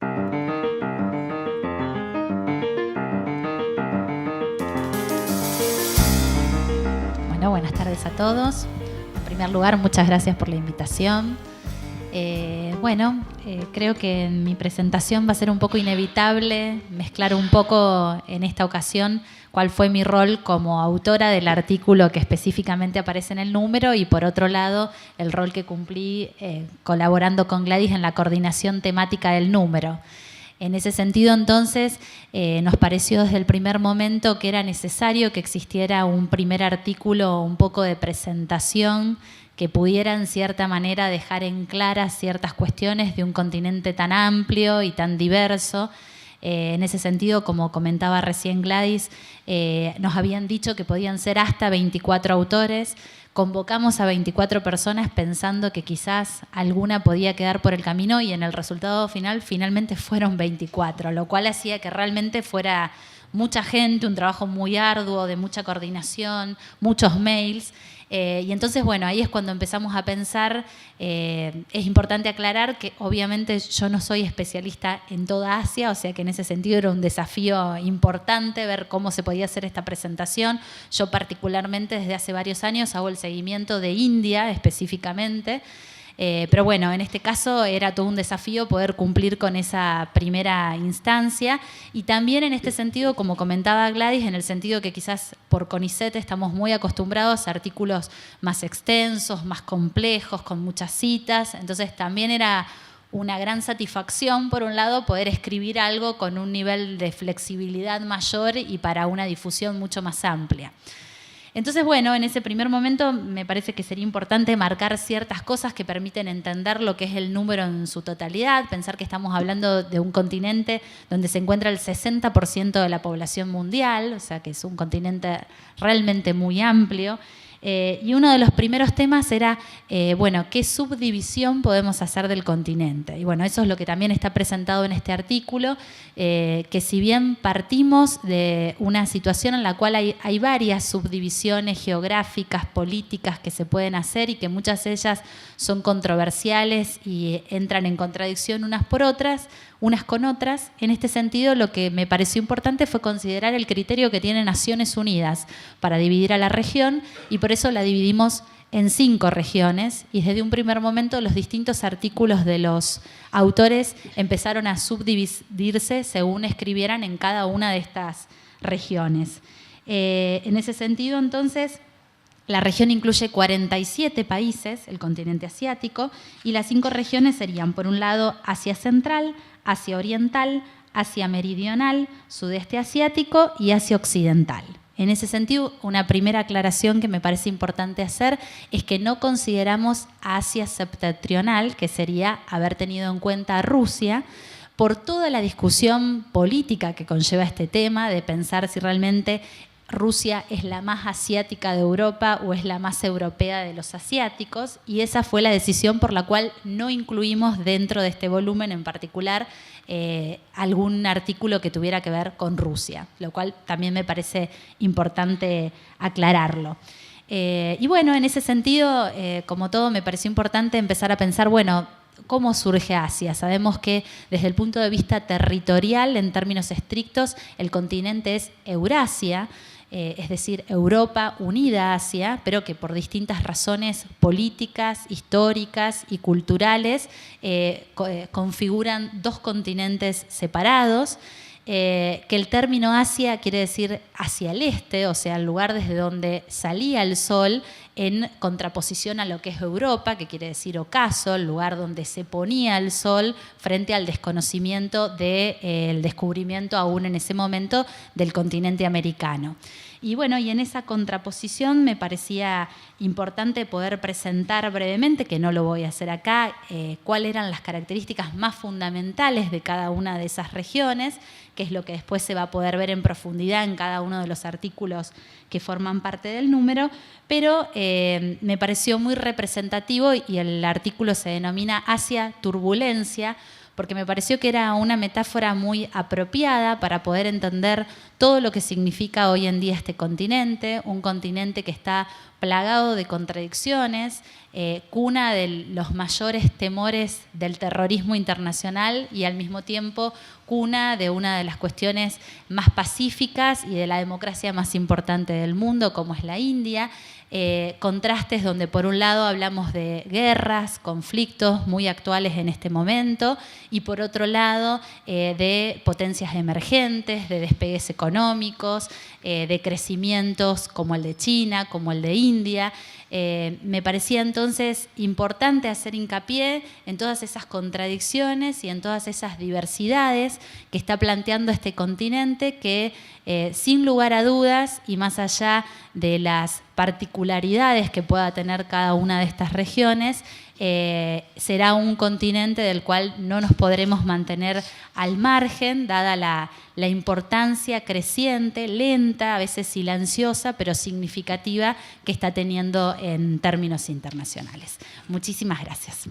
Bueno, buenas tardes a todos. En primer lugar, muchas gracias por la invitación. Creo que en mi presentación va a ser un poco inevitable mezclar un poco en esta ocasión cuál fue mi rol como autora del artículo que específicamente aparece en el número y, por otro lado, el rol que cumplí colaborando con Gladys en la coordinación temática del número. En ese sentido, entonces, nos pareció desde el primer momento que era necesario que existiera un primer artículo, un poco de presentación, que pudiera en cierta manera dejar en claras ciertas cuestiones de un continente tan amplio y tan diverso. En ese sentido, como comentaba recién Gladys, nos habían dicho que podían ser hasta 24 autores. Convocamos a 24 personas pensando que quizás alguna podía quedar por el camino y en el resultado final finalmente fueron 24, lo cual hacía que realmente fuera mucha gente, un trabajo muy arduo, de mucha coordinación, muchos mails. Y entonces, bueno, ahí es cuando empezamos a pensar, es importante aclarar que obviamente yo no soy especialista en toda Asia, o sea que en ese sentido era un desafío importante ver cómo se podía hacer esta presentación. Yo particularmente desde hace varios años hago el seguimiento de India específicamente, pero bueno, en este caso era todo un desafío poder cumplir con esa primera instancia y también en este sentido, como comentaba Gladys, en el sentido que quizás por CONICET estamos muy acostumbrados a artículos más extensos, más complejos, con muchas citas, entonces también era una gran satisfacción, por un lado, poder escribir algo con un nivel de flexibilidad mayor y para una difusión mucho más amplia. Entonces, bueno, en ese primer momento me parece que sería importante marcar ciertas cosas que permiten entender lo que es el número en su totalidad, pensar que estamos hablando de un continente donde se encuentra el 60% de la población mundial, o sea que es un continente realmente muy amplio. Y uno de los primeros temas era, ¿qué subdivisión podemos hacer del continente? Y bueno, eso es lo que también está presentado en este artículo, que si bien partimos de una situación en la cual hay varias subdivisiones geográficas, políticas que se pueden hacer y que muchas de ellas son controversiales y entran en contradicción unas con otras, en este sentido lo que me pareció importante fue considerar el criterio que tiene Naciones Unidas para dividir a la región y por eso la dividimos en 5 regiones y desde un primer momento los distintos artículos de los autores empezaron a subdividirse según escribieran en cada una de estas regiones. En ese sentido, entonces, la región incluye 47 países, el continente asiático, y las 5 regiones serían, por un lado, Asia Central, Asia Oriental, Asia Meridional, Sudeste Asiático y Asia Occidental. En ese sentido, una primera aclaración que me parece importante hacer es que no consideramos Asia septentrional, que sería haber tenido en cuenta a Rusia, por toda la discusión política que conlleva este tema, de pensar si realmente Rusia es la más asiática de Europa o es la más europea de los asiáticos, y esa fue la decisión por la cual no incluimos dentro de este volumen en particular algún artículo que tuviera que ver con Rusia, lo cual también me parece importante aclararlo. Y bueno, en ese sentido, como todo, me pareció importante empezar a pensar, ¿cómo surge Asia? Sabemos que desde el punto de vista territorial, en términos estrictos, el continente es Eurasia, es decir, Europa unida a Asia, pero que por distintas razones políticas, históricas y culturales configuran 2 continentes separados, que el término Asia quiere decir hacia el este, o sea, el lugar desde donde salía el sol, en contraposición a lo que es Europa, que quiere decir ocaso, el lugar donde se ponía el sol frente al desconocimiento del descubrimiento aún en ese momento del continente americano. Y bueno, y en esa contraposición me parecía importante poder presentar brevemente, que no lo voy a hacer acá, cuáles eran las características más fundamentales de cada una de esas regiones, que es lo que después se va a poder ver en profundidad en cada uno de los artículos que forman parte del número, pero me pareció muy representativo y el artículo se denomina Asia Turbulencia, porque me pareció que era una metáfora muy apropiada para poder entender todo lo que significa hoy en día este continente, un continente que está plagado de contradicciones, cuna de los mayores temores del terrorismo internacional y al mismo tiempo cuna de una de las cuestiones más pacíficas y de la democracia más importante del mundo, como es la India. Contrastes donde por un lado hablamos de guerras, conflictos muy actuales en este momento y por otro lado de potencias emergentes, de despegues económicos, de crecimientos como el de China, como el de India. Me parecía entonces importante hacer hincapié en todas esas contradicciones y en todas esas diversidades que está planteando este continente que sin lugar a dudas y más allá de las particularidades que pueda tener cada una de estas regiones, será un continente del cual no nos podremos mantener al margen, dada la importancia creciente, lenta, a veces silenciosa, pero significativa que está teniendo en términos internacionales. Muchísimas gracias.